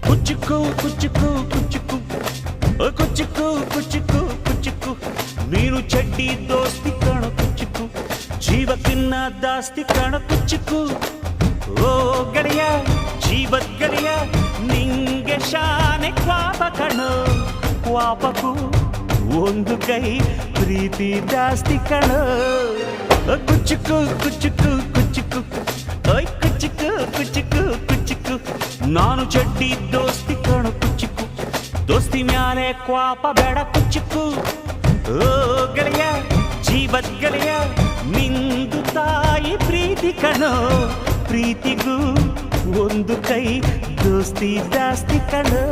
ಕುಚ್ಚುಕು ಕುಚ್ಚುಕು ಕುಚ್ಚುಕು ಕುಚ್ಚುಕು ಕುಚ್ಚುಕು ಕುಚ್ಚುಕು ನೀನು ಚಡ್ಡಿ ದೋಸ್ತಿ ಕಾಣ ಕುಚ್ಚುಕು ಜೀವಕ್ಕಿನ್ನ ದಾಸ್ತಿ ಕಾಣ ಕುಚ್ಚುಕು ಓ ಗೆಳೆಯ ಜೀವದ್ ಗೆಳೆಯ ನಿಂಗೆ ಶಾನೆ ಕ್ವಾಪ ಕಣೋ ಕ್ವಾಪಕು ಒಂದು ಕೈ ಪ್ರೀತಿ ಜಾಸ್ತಿ ಕಣೋ ಕುಚ್ಚುಕು ಕುಚ್ಚುಕು ಕುಚ್ಚುಕು ಓಯ್ ಕುಚ್ಚುಕು ಕುಚ್ಚುಕು ಕುಚ್ಚುಕು ನಾನು ಚಡ್ಡಿ ದೋಸ್ತಿ ಕಾಣು ಕುಚ್ಚುಕು ದೋಸ್ತಿ ಮ್ಯಾಲೆ ಕ್ವಾಪ ಬೇಡ ಕುಚ್ಚುಕು ಓ ಗೆಳೆಯ ಜೀವದ್ ಗೆಳೆಯ ನಿಂದು ತಾಯಿ ಪ್ರೀತಿ ಕಣೋ ಪ್ರೀತಿಗೂ ಒಂದು ಕೈ ದೋಸ್ತಿ ಜಾಸ್ತಿ ಕಣೋ